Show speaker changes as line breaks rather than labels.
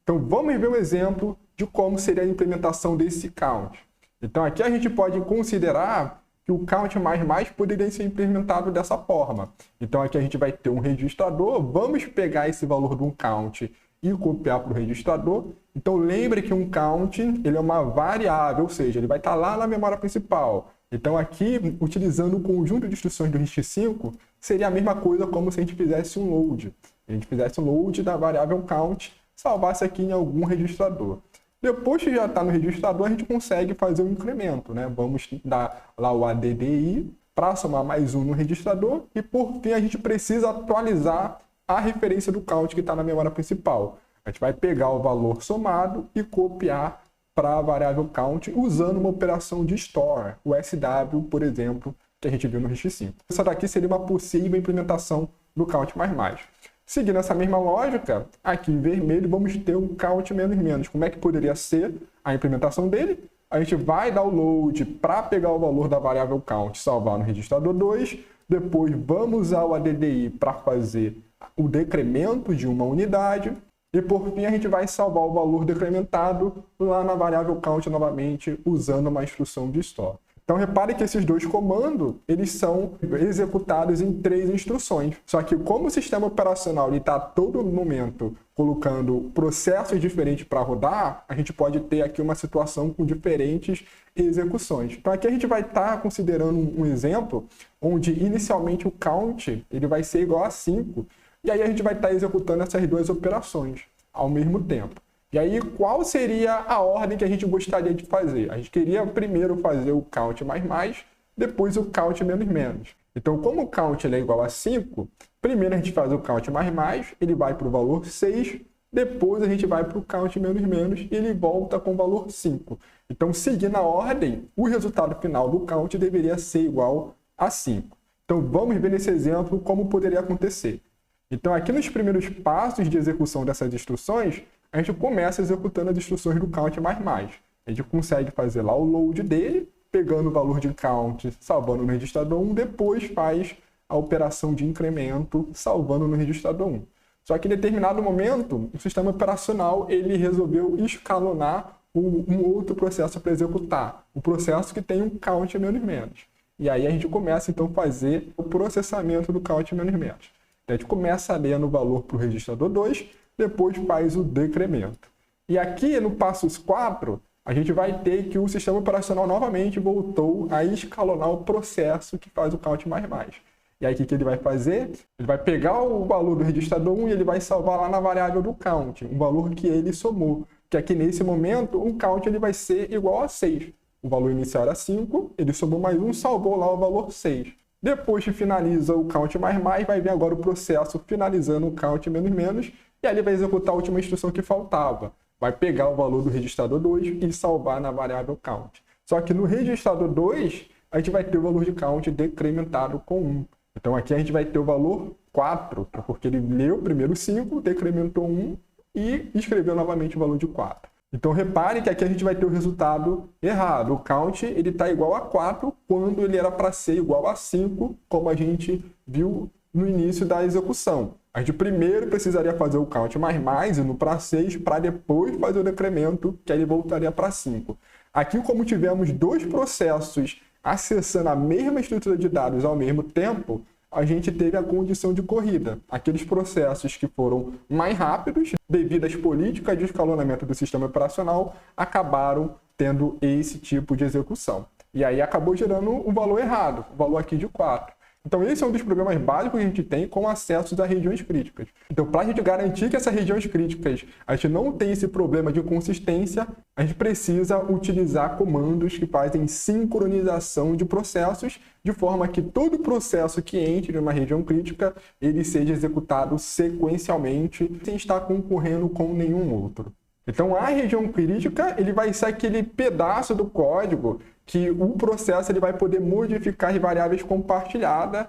Então vamos ver um exemplo de como seria a implementação desse count. Então aqui a gente pode considerar que o count mais poderia ser implementado dessa forma. Então aqui a gente vai ter um registrador, vamos pegar esse valor de um count e copiar para o registrador. Então lembre que um count ele é uma variável, ou seja, ele vai estar lá na memória principal. Então aqui, utilizando o conjunto de instruções do RISC-V, seria a mesma coisa como se a gente fizesse um load. A gente fizesse um load da variável count, salvasse aqui em algum registrador. Depois que já está no registrador, a gente consegue fazer um incremento, né? Vamos dar lá o ADDI para somar mais um no registrador e, por fim, a gente precisa atualizar a referência do count que está na memória principal. A gente vai pegar o valor somado e copiar para a variável count usando uma operação de store, o SW, por exemplo, que a gente viu no RISC-V. Essa daqui seria uma possível implementação do count++. Seguindo essa mesma lógica, aqui em vermelho vamos ter um count menos. Como é que poderia ser a implementação dele? A gente vai dar o load para pegar o valor da variável count, salvar no registrador 2, depois vamos usar o ADDI para fazer o decremento de uma unidade, e por fim a gente vai salvar o valor decrementado lá na variável count novamente, usando uma instrução de store. Então repare que esses dois comandos, eles são executados em 3 instruções. Só que como o sistema operacional está a todo momento colocando processos diferentes para rodar, a gente pode ter aqui uma situação com diferentes execuções. Então aqui a gente vai estar considerando um exemplo onde inicialmente o count ele vai ser igual a 5, e aí a gente vai estar executando essas 2 operações ao mesmo tempo. E aí, qual seria a ordem que a gente gostaria de fazer? A gente queria primeiro fazer o count++, depois o count menos. Então, como o count ele é igual a 5, primeiro a gente faz o count++, ele vai para o valor 6, depois a gente vai para o count menos e ele volta com o valor 5. Então, seguindo a ordem, o resultado final do count deveria ser igual a 5. Então, vamos ver nesse exemplo como poderia acontecer. Então, aqui nos primeiros passos de execução dessas instruções, a gente começa executando as instruções do count++. A gente consegue fazer lá o load dele, pegando o valor de count, salvando no registrador 1, depois faz a operação de incremento, salvando no registrador 1. Só que em determinado momento, o sistema operacional ele resolveu escalonar um outro processo para executar, o processo que tem um count menos. E aí a gente começa então a fazer o processamento do count menos. Então, a gente começa lendo o valor para o registrador 2, depois faz o decremento. E aqui no passo 4, a gente vai ter que o sistema operacional novamente voltou a escalonar o processo que faz o count++. E aí o que ele vai fazer? Ele vai pegar o valor do registrador 1 e ele vai salvar lá na variável do count, o valor que ele somou. Que aqui nesse momento o count ele vai ser igual a 6. O valor inicial era 5, ele somou mais 1, salvou lá o valor 6. Depois que finaliza o count++, vai vir agora o processo finalizando o count menos, e aí ele vai executar a última instrução que faltava. Vai pegar o valor do registrador 2 e salvar na variável count. Só que no registrador 2, a gente vai ter o valor de count decrementado com 1. Então aqui a gente vai ter o valor 4, porque ele leu primeiro 5, decrementou 1 e escreveu novamente o valor de 4. Então repare que aqui a gente vai ter o resultado errado. O count está igual a 4 quando ele era para ser igual a 5, como a gente viu no início da execução. A gente primeiro precisaria fazer o count++ indo para 6 para depois fazer o decremento, que aí ele voltaria para 5. Aqui, como tivemos 2 processos acessando a mesma estrutura de dados ao mesmo tempo, a gente teve a condição de corrida. Aqueles processos que foram mais rápidos, devido às políticas de escalonamento do sistema operacional, acabaram tendo esse tipo de execução. E aí acabou gerando um valor errado, o valor aqui de 4. Então esse é um dos problemas básicos que a gente tem com acessos a regiões críticas. Então para a gente garantir que essas regiões críticas a gente não tem esse problema de inconsistência, a gente precisa utilizar comandos que fazem sincronização de processos, de forma que todo processo que entre em uma região crítica, ele seja executado sequencialmente, sem estar concorrendo com nenhum outro. Então a região crítica ele vai ser aquele pedaço do código que o processo ele vai poder modificar as variáveis compartilhadas